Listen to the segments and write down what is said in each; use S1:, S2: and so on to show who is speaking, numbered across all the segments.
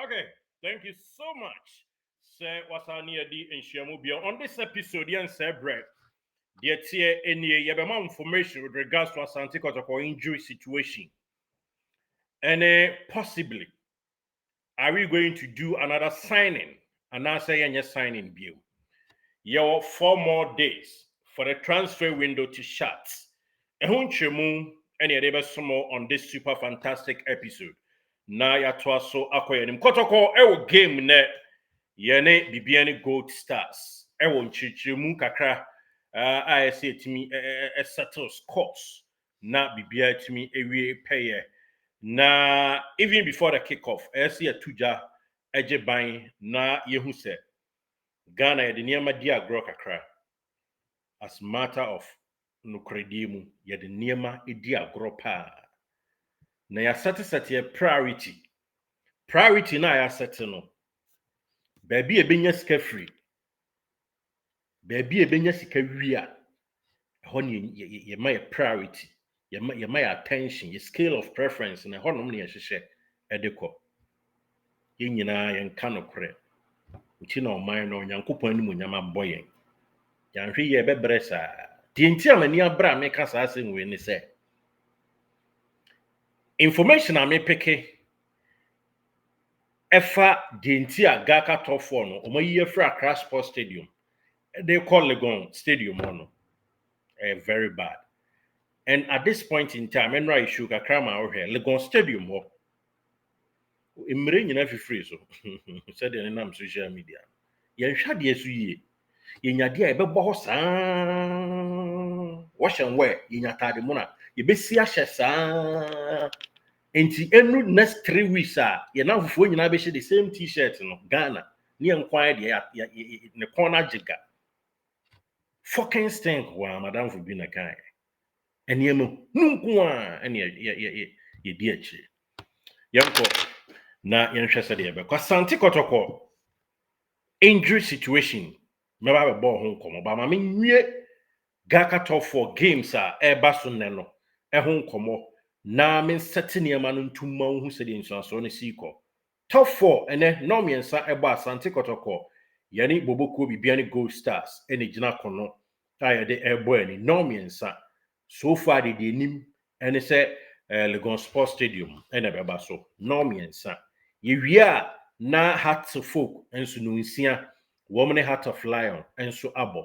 S1: Okay, thank you so much. Say what's on here and Shamubia. On this episode, you say bread. The tier any yabama information with regards to Asante Kotoko injury situation. And possibly, are we going to do another signing? And now say any signing bill. You have 4 more days for the transfer window to shut. Ehunchemu any other sumo on this super fantastic episode. Na ya so akoyenim Kotoko ewo game ne yene bibiane Gold Stars ewo nchichiremu kakra ISA timi settle scores na bibia timi ewie peye na even before the kickoff ISA tuja eje ban na yehu se Ghana yede niema di agro kakra as matter of nukredimu yede niema edi agro pa na ya sete priority na ya sete no baby ebenya sika free baby ebenya sika wia ho ne ye my priority ye my attention ye scale of preference na ho nom ne ye hwehwe edekọ ye nyina ye nka no kore nti na oman no nyankopon ni munyama boyen yanhwe ye bebresa die nti amani abra me ka sa ase nwe ni se information a me peke efa die nti a Gaka top 4 no omayi afra Accra Sports Stadium they call Legon Stadium no very bad. And at this point in time, Enra issue kakrama out here, Legon Stadium ho. Imre nyina free so. Said the name social media. Yen hwa de asu yie. Yenya de a ebebo ho saa. Wash and wear yenya tade mo na. Ye besi ahye saa. Enti enu next 3 weeks ye na fufuo nyina be hye the same t-shirt no Ghana. Ne enkwan de ne corner jiga. Fucking stink wa madam for being a guy. And yemo nunkwa and ye di achi yanko na yenhwese de be kwa Asante Kotoko injury situation me ba be ball ho nkomo ba ma me nwie Gaka top 4 games eba so ne no ho nkomo na me sete niema no ntumma hu se de nsuaso ne siko top 4 ene no miensa eba Asante Kotoko yani boboko bibia ne Gold Stars ene gina kono aye de ebo ani no miensa. So far, the nim and it's a Legon Sports Stadium and a bebaso. No miensa. Ye na hearts of folk and so nuncia, woman heart of lion and so abo.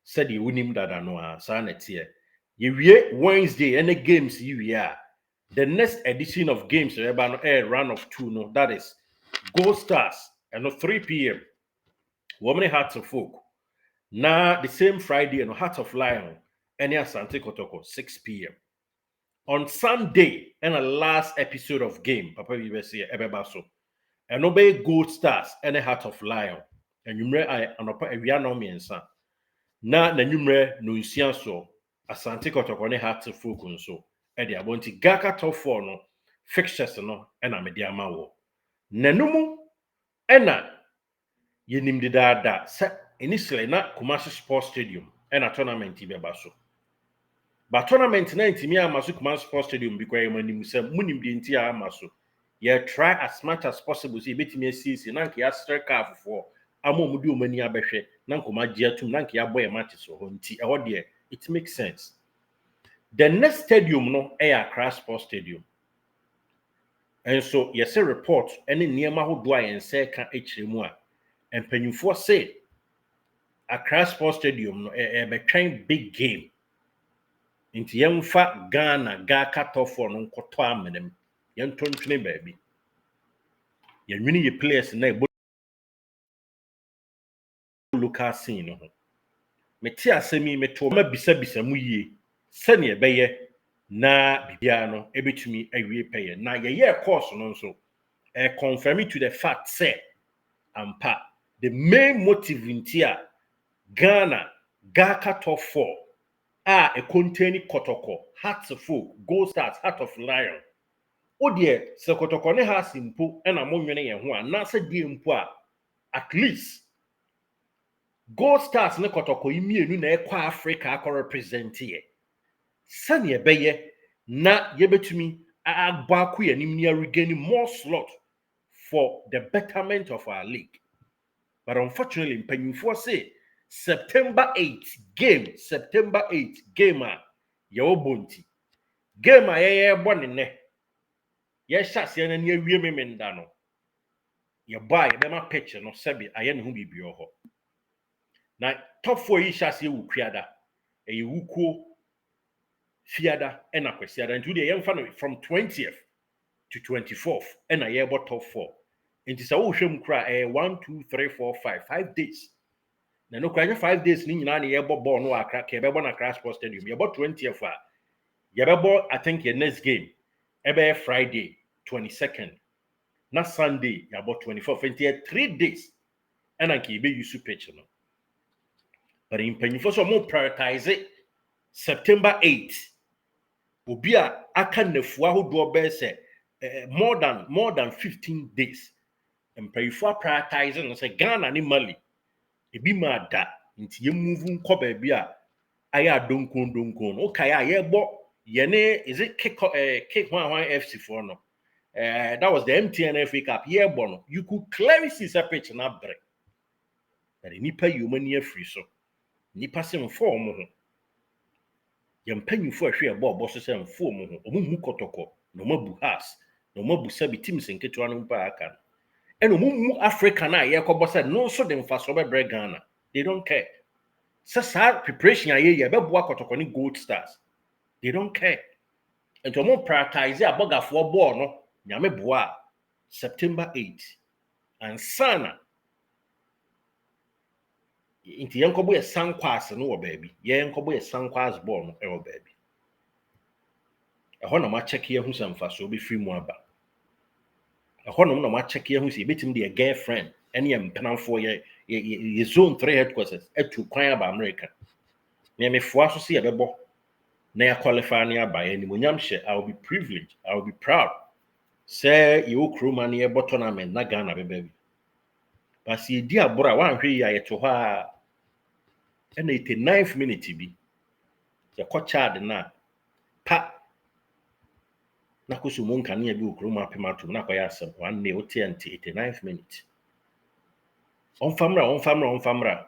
S1: Said you win him that I know sanet here. Ye Wednesday and the games the next edition of games about a run of 2 no that is Gold Stars and 3 p.m. Woman hearts of folk. Na the same Friday and Heart of Lion. Any Asante Kotoko 6 p.m. On Sunday, and the last episode of game, Papa we say Ebebaso, and obey Gold Stars and a Heart of Lion, and you may I anopa ewia no miensa. Na numre no nsianso Asante Kotoko ne Heart of Folk so. E dey abonti Gaka top 4 no fixtures no e na media ma wo. Nanumu e na yenim de da se initially na Kumasi Sports Stadium e na tournament Bebaso. But tournament 90 me amaso Kumasi Sports Stadium because manim se munim de nti amaso ye try as much as possible so betimi asisi na nke ya strike afofo amomudi omani abehwe na nkoma gia tum na nke ya boy match so ho nti e ho de it makes sense. The next stadium no Accra Sports Stadium. And so yes a report any niema ho do ayen se ka ekiremu a empanyufo say Accra Sports Stadium no between big game. Inti yemfa Ghana Gaka top 4 no nkoto amenem yentontwene baabi yenwini ye players na ebo local scene no meti asemi meto ma bisa mu yie sɛnea ɛbɛyɛ na bibia no ebetumi awie pɛyɛ na yɛyɛ course no nso confirming to the fact say ampa the main motive ntia Ghana Gaka top 4 a contain Kotoko, Hearts of Folk, Gold Stars, Heart of Lion. O dear, se Kotoko ne ha simple and a money and one, na se di mpo at least Gold Stars ne Kotoko imienu na ekwa Africa akọ represent here. Sane ebeye na yebetumi agba ku yanim ni regain more slot for the betterment of our league. But unfortunately, mpanyinfo say September 8th game a yewo bonti game a yeye bɔ ne ye hyase na ne awie memenda no ye ba ye bema pitch no sebe aye ne ho bibi ho na top 4 yi hyase wu kuada e wukuo fiada and akwesiada nti de yemfa no from 20th to 24th and a year top 4 nti sa wo hwem kra 1 2 3 4 5 days. Na no kwanya 5 days ni nyina na yebo ball no akra ke bebo na Accra Sports Stadium yebo 20th a yebo I think your next game ebe Friday 22nd na Sunday yebo 24th nti 3 days and anke yebe use pitch no but in panyifo so mo prioritize it, September 8th obi a aka nafu ahodo be say more than 15 days and panyifo prioritize no say Ghana ni Mali ebi ma da nti ye move nko ba bia aya donkon okay ye bo ye ne is it kick one FC for no that was the MTN FA Cup ye bo no you could clearly see the pitch na break but nipa yomani afri so nipa sem form ho ye mpanyufo ahwe e bo so sem form ho omumu Kotoko no mabu has no mabu sabi teams nketo anu pa aka and mumu Africa na ye kobo said no so dem fa so be bre Ghana they don't care sa preparation aye ye be boa Kotoko ni Gold Stars they don't care and to mo prioritize abogafo ball no nyame boa September 8 and sana inti yenkobo ye sankwas no wo baabi ye yenkobo ye sankwas ball no e wo baabi e ho na ma check ye hu samfa so be free mu aba ahonom na ma check ye hu si betim de girlfriend ene ye mpenanfo ye zone 3 headquarters etu kwan aba America me mefoa so se ye bebo na ya qualify na aba ye ni monyam hye I will be privileged I will be proud say you kroma na ye bo tournament na Ghana be baby but see di Ablorh a wan hwe ya ye to ho a ena 89th minute bi ye ko chad na pa na koso mo nka na ye bi okroma pemato na kwa ya asem 1-0 TNT 89th minute on famra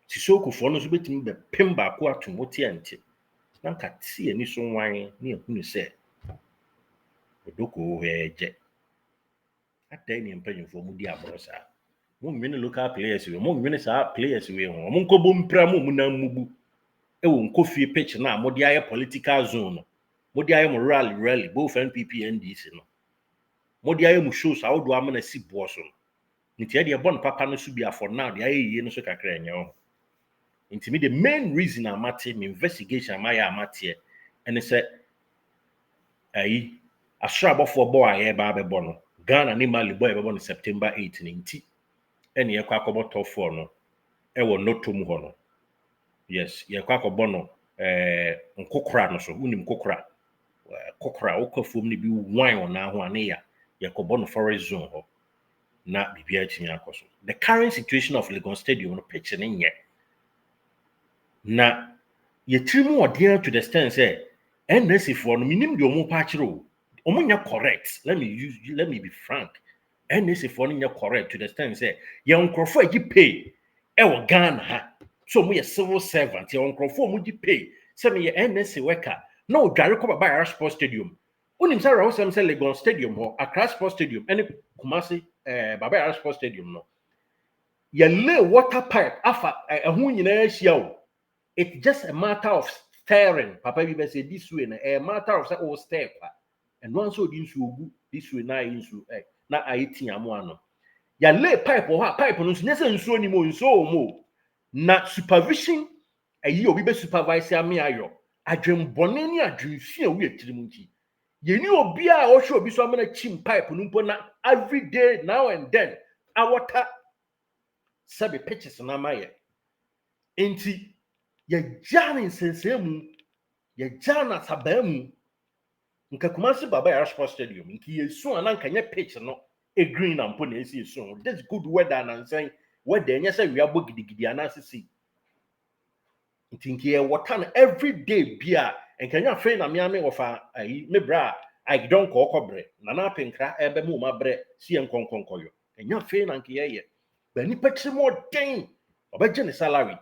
S1: Sisoko for no so betimi be pem ba ko atom TNT na nka tie ni so nwan na ehunu se odoko heje atai ni mpanyimfo mu di Ablorh sa mo nwene local players we mo nwene sa players we ho mo nkobo mpra mo na mubu e wo nkofie pitch na mo di aye political zone no mo di aye mo rally both NPP and NDC no mo di aye mo shows awodo amana si boss no nti e de bon papa no so bia for now de aye yie no so kakra enye ho nti me the main reason amate me investigation amaya amate and say ayi asrabofo bo aye ba be bo no Ghana ni Mali boy be bo no September 8 nti ene ye kwa akobo top 4 no e wo notom ho no yes ye kwa akobo no nkokora no so unim kokora okofom ni bi wan ona ho ane ya ye kobo no forest zone ho na bibia timi akoso the current situation of Lagos Stadium no pitch ne nye na ye trimu odien to the stand say NSC for no minim de omo pa kire o nya correct let me be frank NSC for no nya correct to the stand say ye nkrofo agi pay e wo Ghana ha so mo ye civil servant ye nkrofo mo gi pay say me ye NSC worker no dware ko baba Ablorh Sports Stadium unim say rawo say Lagos Stadium ho Accra Sports Stadium ene Kumasi baba Ablorh Sports Stadium no ye lay water pipe afa ehun nyina ahia o it's just a matter of staring papa bi be say this way na a matter of say oh step and once so din su ogu this way na insu na ayitin amo ano ya lay pipe ho pipe no so nyese nsu oni mo nso mo na supervision ayi obi be supervise ame ayo adwembɔne ni adwemfi a wo yɛtiri nti yeni obi a ɔhwɛ obi so amana chim pipe no mpo na every day now and then awota sabe pitches na maye enti yɛgya ne nsensɛmu yɛgya na sabamu nka Kumasi baba ya sports stadium nki yesu ananka nye pitch no e green na mpo na esi yesu that's good weather na nsan weather nya say we abo gidigidi anasisi nki e water na every day bia enkanya fe na me ame ofa ayi me bra I don't ko kobre na na penkra ebe mu ma bre si enkonkonkoyo enya fe na nki ye ba ni petri mo den obeje ne salary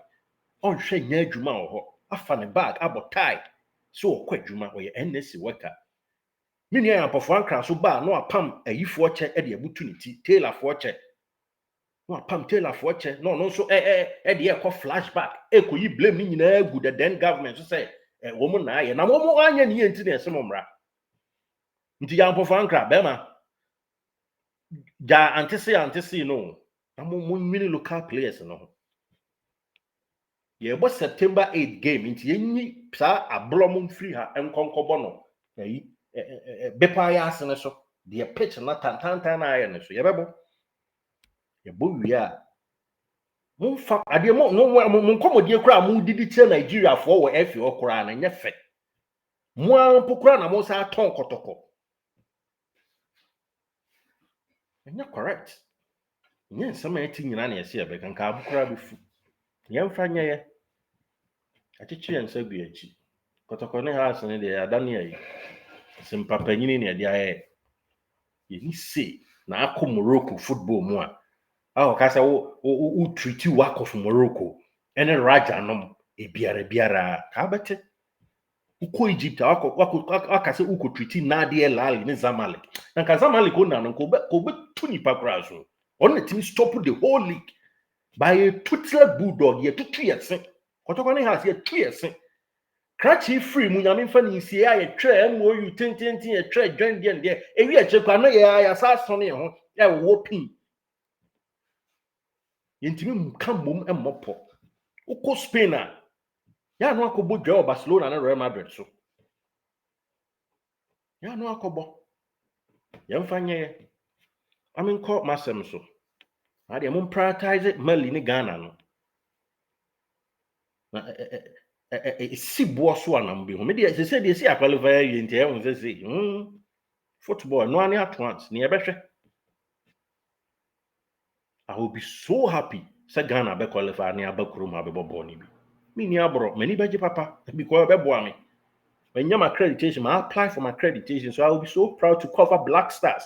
S1: on hwe nya adwuma ho afa ne bag abotai so okwa adwuma ho ye NSC worker mini ya mpofo ankra so ba no apam ayifo che e de abutu ne ti tailorfo che no apam tailorfo che no no so e de e ko flashback e ko yi blame ni nyina gu the then government so say wo mu na aye na wo mu anya ne yenti na ese momra nti ya mpofo ankra be ma ja antese no na mo mini local players no ye bo September 8 game nti yenyi sa Ablorh mo free ha enkonkobo no ayi bepa ya asene so the pitch na tantantan na aye ne so yebebo yebo wi a mo fa ade mo mo komodie kura mo didi che Nigeria fo wo efi okura na nye fe mo ampokura na mo sa ton Kotoko enya correct nye nsema eti nyina na yesi ebe kan ka abukura befu yemfa nye ye achichi ensa gu achi Kotoko ne ha asene de adane ayi simpapa nyini ne de aye yeni se na akọ Morocco football mu a aho ka say wo treat you akọ Morocco ene raja nom biara ka bete uko Egypt aka say uko treat Nadia El Ahly ne Zamalek na ka Zamalek ona no ko be tu nipa kra so on the team stop the whole league by a total bulldog ye tutu yesen Kotoko ne has ye tu yesen Krachi free mu nyame fa ni sie aye twa MOU tententin ye twa join de nde ewi a chekwa no ye ya sa so ne ho e wo pin yentimi mu kambom emmopo uko Spain a ya no akobo dwa Barcelona na Real Madrid so ya no akobo yemfa nye aminko masem so ade mo prioritize Mali ni Ghana no na si bo so anambe ho me de se de si qualify yenti e won se football no ani at once ne ebehwe I will be so happy say Ghana be qualify ne abakurum abebo ni bi me ni Ablorh mani beje papa because be boa me when you accreditation I apply for my accreditation so I will be so proud to cover Black Stars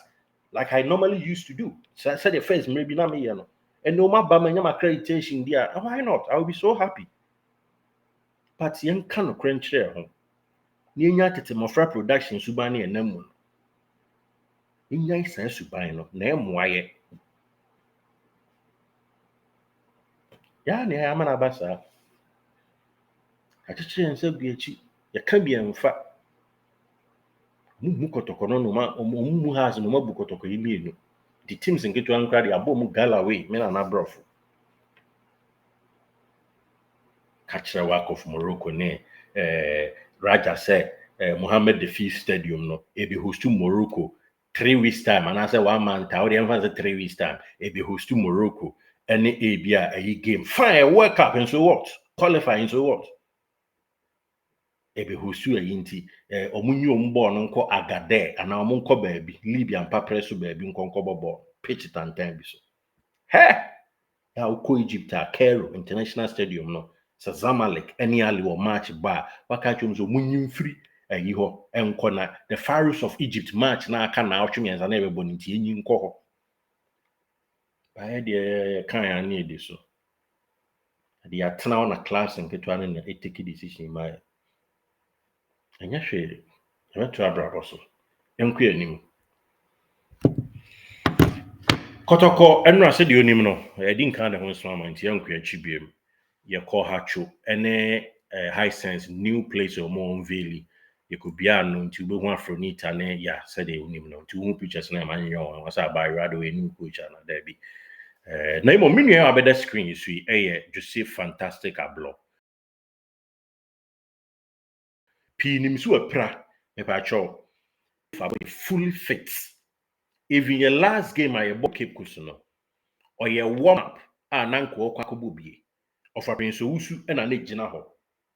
S1: like I normally used to do so I said the first maybe na me you know and no matter my accreditation there why not I will be so happy but yen kan no krenchre ho ni nya tete mofra production suban na enamu nya isa suban no na emoaye ya na ya mana basa achichi ense guachi ya ka bi enfa mu Kotoko no ma mu has no mabu Kotoko imienu the teams nketu ankra de abom Galaway me na Ablorh Kachra work of Morocco ne Raja say Mohammed V Stadium no e be host to Morocco 3 weeks time and I say 1 month or the say 3 weeks time e be host to Morocco any e bia a game fine work up and so what qualifying so what e be host to a yinti omunyi ombo no nko Agade ana omunko baabi Libya mpa presso baabi nkonko bobo pitch tantan bi so he ya uko Egypt a Cairo International Stadium no Zamalek any ali or match bar waka chum so munyim free ayi ho enko na the Pharaohs of Egypt match na aka na awtwe yanza na ebebo nti enyi nko ho ba de kan ya na edi so de ya tena na class nketo ane na take decision ma anya hwe emeto Ablorh so enko anim Kotoko enra se de onim no edi nkan de ho nso amanti enko achibiem ye call hacho ene high sense new place or more unveil you could be no nti we hu afronita ne ya said e unim no nti hu pictures na man yon was about rather we new coach na there be na imo menu ya abeda screen you see just fantastic Ablorh Pinim so pra me pacho fully fit. Even your last game I bought Cape Coast no or your warm up nanko kwakobo bie. Of a prince usu and an agina ho.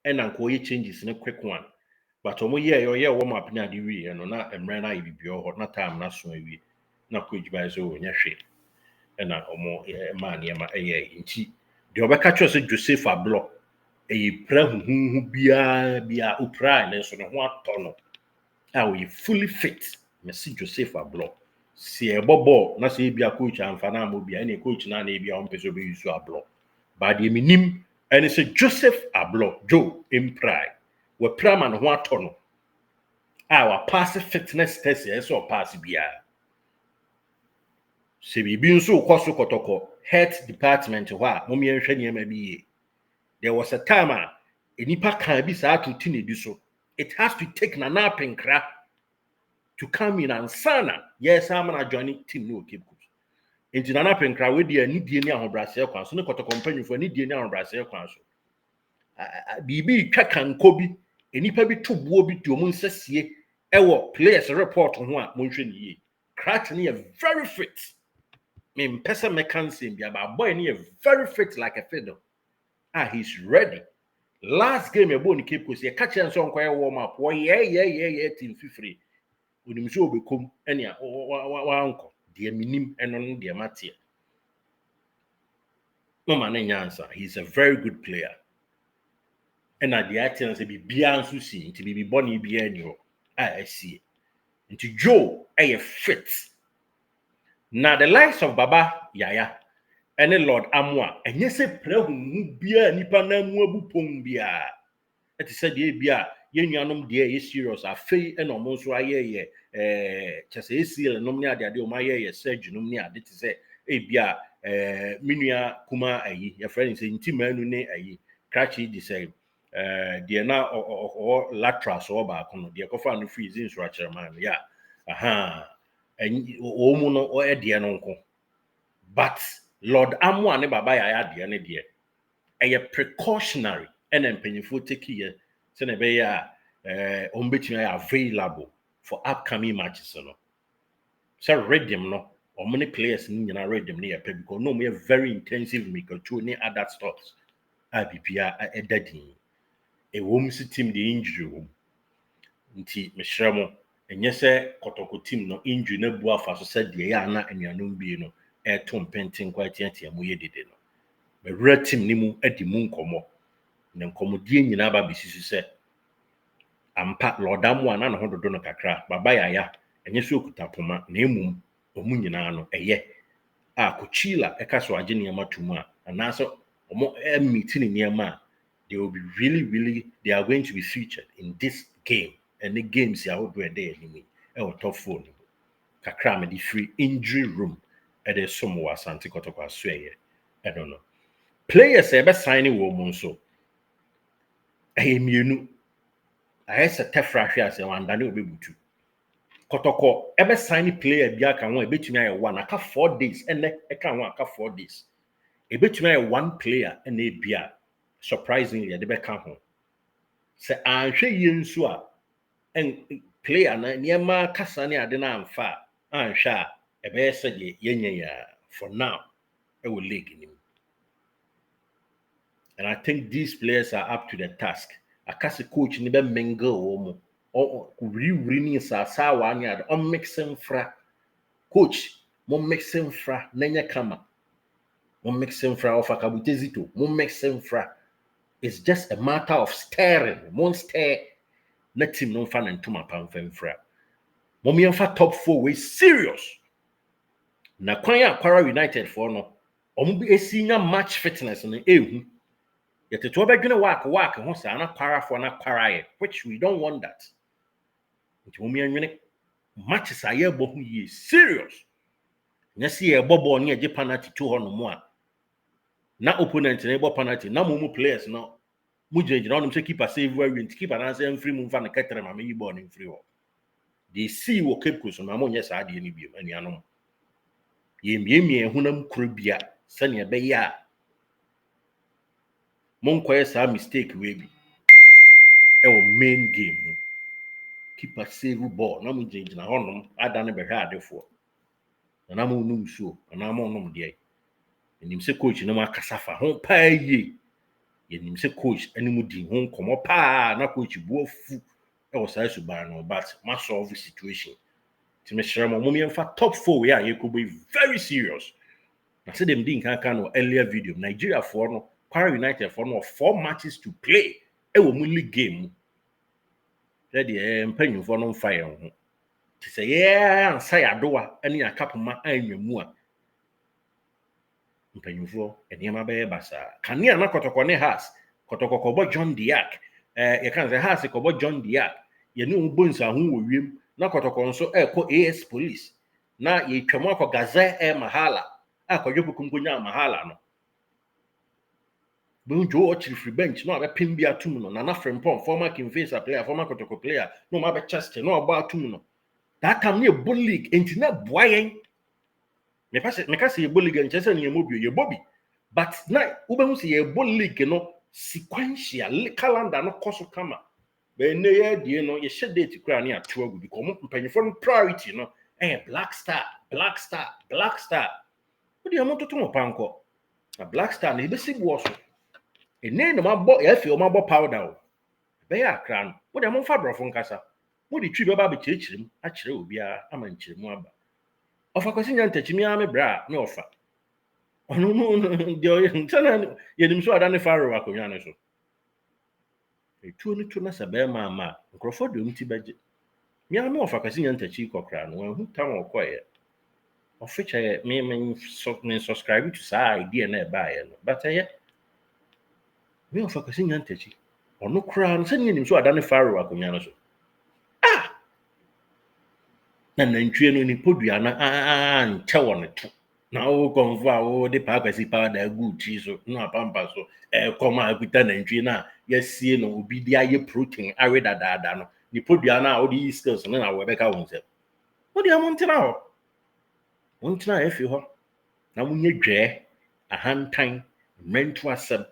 S1: And nanko ye changes in a quick one. But omo ye warm up na di wi and na emrena ibi bio hot na time na so wi na coach by so nya hwe. And na omo man ye ma inchi. The obeka cho se Joseph Ablorh pra hu bia upra na so no ho atono. We fully fit. Merci Joseph Ablorh. Si e bobo na se bia coach amfana mo bia na coach na bia on peso be use Ablorh. But the minim and it's a Joseph Ablorh Joe imply. We praman ho atono. Our pass fitness test yes or pass bia. Se bibi nso kwaso Kotoko health department ho a mo me nhwe niam bi. There was a time enipa kan bi sa atuti ne di so. It has to take Nana Penkra to come in and sana. Yes, I'm gonna join team no Cape Coast. Into Nana Penkra we dey ni die ni ahobrase kwan so ne Kotoko company for ni die ni ahobrase kwan so. Bibi twa kanko bi enipa bi to buo bi to mo nsasie ewo players report ho a mo nhwe ni ye. Crack ni very fit. Me mpesa mechanism bi aba boy ni very fit like a fiddle. He's ready. Last game ebo ni Cape Coast ye catch and so nkwai warm up. Wo ye team fifiri. Onim so obekom ene wa anko de minim eno no de matie. No man nyansa. He's a very good player. And at the action say bibia nso si nti bibi boni bia ani ho. I see. Nti Joe fit. Now the likes of Baba Yaya and Lord Amwa enye se prahu bia nipa na mu abupom bia. It said ye bia ye nuanom de ye serious afei e no mo nso aye chese ACL nom ne ade ade o ma ye surgery nom ne ade te se e bia minua kuma ayi your friend say nti manu ne ayi crachi di say de na o lateral so ba kono de ko fa no freeze nso a kire man ya o mu no o e de no nko but Lord Amwa ne Baba Yaya de ne de a precautionary and empanyfo take here say na be ya ombetumi available for upcoming matches no so rhythm no or many players ni na rhythm ne yape because no me very intensive mikachu ne other stuffs abibia edadin e wom si team the injury wom nti mehremo enye se Kotoko team no injury na bu afa so se de ya na anuanom bi no e to mpenten kwa tiatia mo yedede no me re team ni mu adi mu nkomo ne nkomodie nyina ba besisu se ampa Lord Amwa na ho dodo no kakra Baba Yaya enye so okutapoma na emum omu nyina no eye Kochila ekaso age niam atuma anaso omo meeting niam they will be really they are going to be featured in this game and the games ya would do there anyway top phone kakra me the free injury room at the somo asante Kotoko asweye I don't know players ebe signing wo mo so mienu ayese tefrahwe ase wandane obebutu Kotoko ebe sign player bia ka ho ebetumi aye one aka 4 days ene eka ho aka 4 days ebetumi aye one player ene bia surprisingly de be ka ho se anhwe ye nso a en player na niema kasa ne ade na amfa anhwe a ebe yese de yenya ya for now e will league ni. And I think these players are up to the task. Akase coach ni be mingle wo mo uri ni sa wa anya o mixing fra coach mo mixing fra nanya kama mo mixing fra of akabutezito mo mixing fra it's just a matter of stirring monster na team no fa ntoma pamfam fra mo me fa top 4 we serious na kwan Akwara United for no omo bi esinya match fitness no ehu yet to obedwene work ho sa na Kwara for na Kwara which we don't want that. Nti mo me anwene matches aye bo hu ye serious. Nya se ye bobo ne age penalty to ho no mo a na opponent na ebo penalty na mo players no mo jinjina onum se keeper save we win keeper na say free move na ketere ma me yi ball in free wo. They see wo Cape Coast na mo nya sa ade ni biem anuanom. Ye miemie hunam kurobia se ne be ya mo nkoye sa mistake we bi e wo main game. Keep a save ball. No me change na honom. I done be hard for. And I'm on so. And I'm on there. And him say coach no ma kasafa. Hon pa ye. Him say coach any mu di hon komo pa na coach bu afu. E was say ban no but ma solve the situation. To me share mo me top 4 we are you could be very serious. I said them didn't can earlier video. Nigeria for no Kwara United for no 4 matches to play. E wo mu league game. Ready mpanyin for no fire ho. To say yeah, say adoa any a couple ma anwemu a. Mpanyin for enema be basa. Kania na Kotoko ne has. Kotoko kobo John Diak. You can say has kobo John Diak. Ye no bonsa ho wo wiem. Na Kotoko nso ko AS police. Na ye twamo ko gaze mahala. Akọjọ bukunkunya mahala no. When Joe watch free bench, no abe pin bia tum no. Nana Frempong, former Kinfesa player, former Kotoko player, no abe Chester, no about tum no. That time near bull league, internet boyen. Me ka say bull league and Chester near mobile, ye Bobby. But na ube hu say bull league no sequential calendar no course kama. Be ne ye die no ye share date kra na ato agu because mo mpanyefo priority no Black Star. What do you want to do panko? A Black Star na ebe sigbo so. Ene no mabo ya fi o mabo powder o. Be ya kra no. What do you want fa brofo nkasa? Mo di twi be ba be chirechirim a kire obi a ama nchiremu aba. Ofa kwasi nya ntachimi a me bra me ofa. Ono no de ntana ye nim so ada ne faro akonya ne so. Etu no to na sabe ma nkrofo do mti beje. Mi a me ofa kwasi nya ntachi kokra no hu tam okoye. Officially, me subscribe to sa idea na buy no. But me of focus in yantechi. Or no crown, sending him so I done a faro akonya so. Na nantwie no ni podua na nche won to. Na o konva o de pa kwasi pa da good cheese so no apampa so come akuta nantwie na yesie no obi dia ye protein awe dada no. Ni podua na o di skills na we beka won se. What do you want now? Wontina efi ho na munye dwe ahantan mentu asem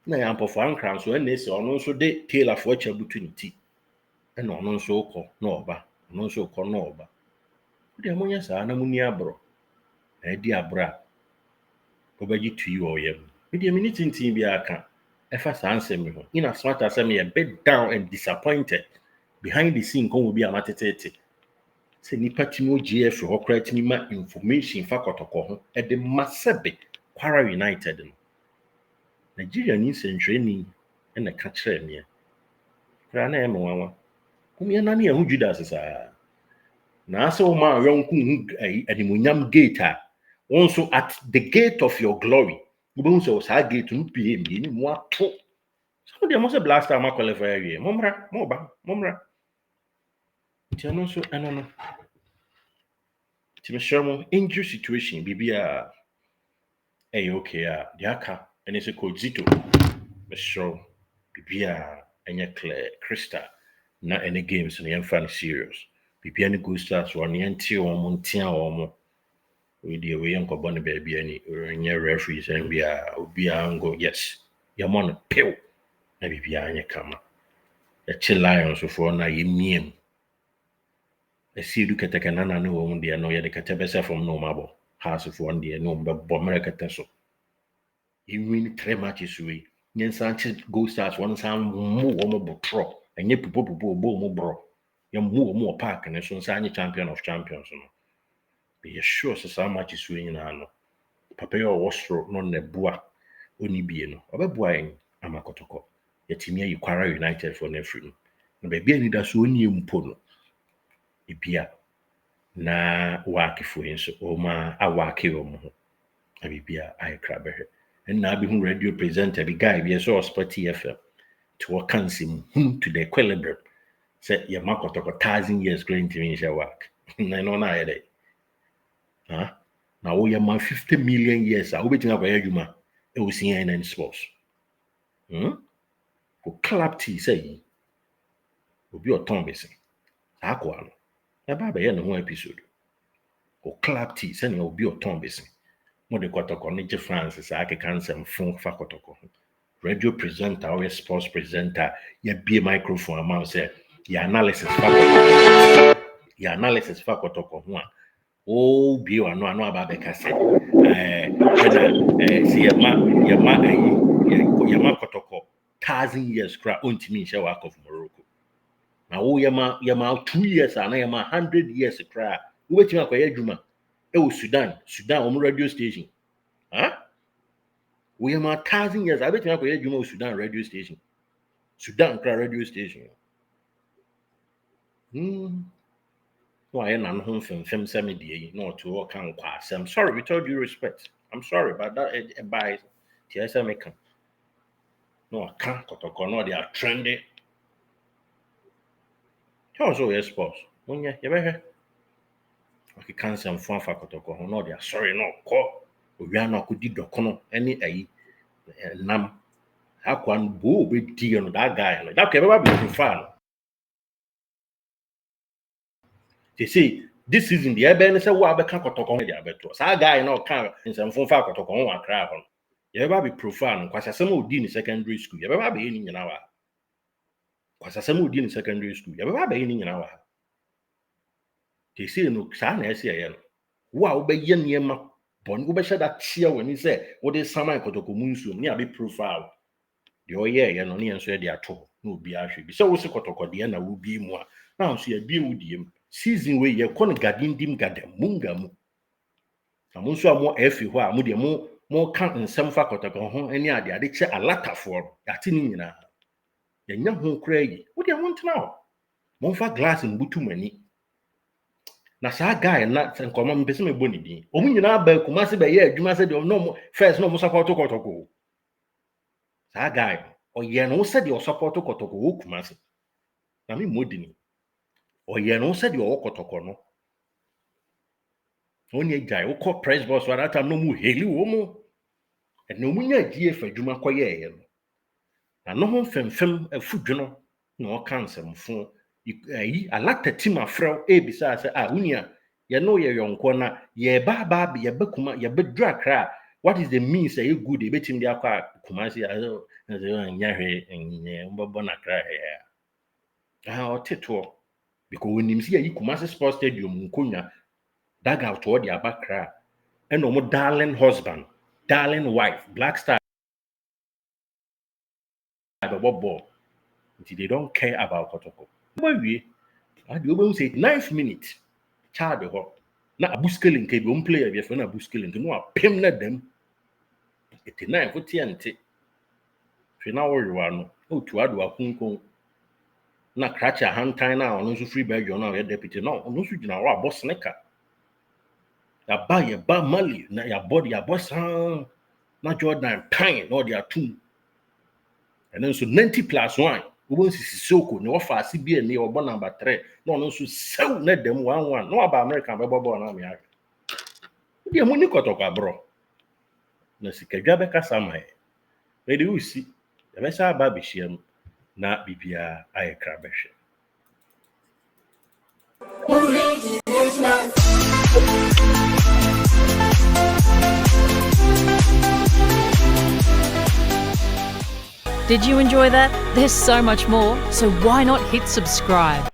S1: na ya mpofo ankran so na esi ono nso de tailor fo cha butu nti na ono nso ukọ na oba ono nso ukọ na oba de amonya sa na muni Ablorh na di Ablorh obaji tuyi oyem de minute ntin bi aka efa sa ansem ho in as much as me a bit down and disappointed behind the scene kon obi amatete se nipa timo GF ho kra timi ma information fa Kotoko ho e de masebe Kwara United no Nigeria ni senhwe ni e na ka kire me kra na e mwanwa kumia na ne hu Judas sa na ase o ma yonku hu animunyam gate a wonso at the gate of your glory ube so sa gate no pie mi ni mo ato so de mo se Black Star ma qualify wie momra tiano so eno Timishamo injury situation bibia okay the aka and it's a Kozito Mr. Bibia enya clear crystal na any games no fan serious bibia ni go start one yenti o ntia o we dey we yanko bon baby ani enya referees and bia obi ango yes ya mon pew na bibia anya kama ya Lions for na yemiem esidu keteke nana no wo de no ye de ketebese from no mabo house for one de no be bomere keteso he win 3 matches we nyensa go start one sam mu wo mo botro enye pupo bo mo bro ye mu mo park ne so nsa anye champion of champions no be sure so some matches we nyina no papa yo wostro no ne bua oni bie no obebua en ama Kotoko yetimi ayi Kwara United for na free no be bia ni da so oni mpo no ibia na wakifo nso o ma awake o mo abibia ai krabehe na abi hu radio presenter bi guy bi so Sport FM to wakansim to the equilibrium say ya Kotoko 1,000 years going to mean work na no na yede na wo ya 50 million years a wo betinga kwa adwuma e wo CNN sports ko clap tea say obi oton bese akwa no eba be ye no episode o clap tea say na obi oton bese mo de Kotoko ne je France sa ake kansem fun fa Kotoko radio presenter or sports presenter, you be a microphone amount say your analysis for Kotoko one. Oh, be or no about the cassette. See your Kotoko 1,000 years cry unto me shall work of Morocco. Now, oh, yama 2 years and I am 100 years cry. Waiting up a Juma. Oh, Sudan on radio station. Huh? We are 1,000 years. I bet you have a Sudan radio station. Sudan radio station. No, I am home from 70 not to all kind of class. I'm sorry, with all due respect. I'm sorry, but that by TSM. No, I can't Kotoko. No, they are trendy. Also, yes, boss. When you ever heard, I can't say I'm far for Kotoko. No, they are sorry, no, call. We are not good, docono, any a nam. How can boo be dear that guy? That can never be fun. They say this season the Eben say what can't Kotoko the abeto. So guy no can in some phone for Kotoko one cry on. You ever be profane because some would in secondary school. You ever be in our because some would in secondary school. You ever be in our they say no san say wow be yen yema bon go be share that cheer when he say what is sama Kotoko munsu me abi profile. The oye ya no ne enso de ato no obi ahwe bi so wo se Kotoko de na wo bi mu a na so ya bi wudiem season we ye kon gadindim gadam munga mu amun so amo efi ho a mo de mo ka nsem fa Kotoko ho ani ade che alatafo ate ni nyina ya nya ho kra yi wo de mo ntena ho mo fa glass mbutu mani na sa guy na nkoma mpese me boni din o mu nyina ba kuma se be ye adwuma se de no first no mo support Kotoko sa guy o ye no se de o support Kotoko wo kuma se na me modini o ye no se de o Kotoko no onye guy o call press boss wa that time no mu heli wo mu and no mu nya die fa adwuma koye ye no na no ho femfem afudwono na o kansemfo yi alata team afrew e bisa say unia ye no ye yonko na ye ba ye bakuma ye bedra kra what is the means say good e betim dia kwa kuma say nya hwe nye mbabo na kra he o teto because when him see yi kuma sports stadium nkonya dag out to the abakra and no darling husband darling wife black star ball they don't care about Kotoko we I do say 9th minute child ho na abuskelin ke bi player bi na abuskelin no apem na dem 89 for TNT fina wo yiwa no o tu ado akunkon na kracha hantan na ono so free belgium na deputy no ono so gina wa boss neka ya ba mali na ya body ya boss na Jordan time no dia two and then so 90+1 we see Sissoko ne offer CBN ne obo number 3 no ono so sew na dem 1-1 no aba American be bobo na me ya dia mo ni Kotoko Ablorh na sikadwa be kasa mai e de usi e be sa ba be hiem na bibia ayekra be hwe.
S2: Did you enjoy that? There's so much more, so why not hit subscribe?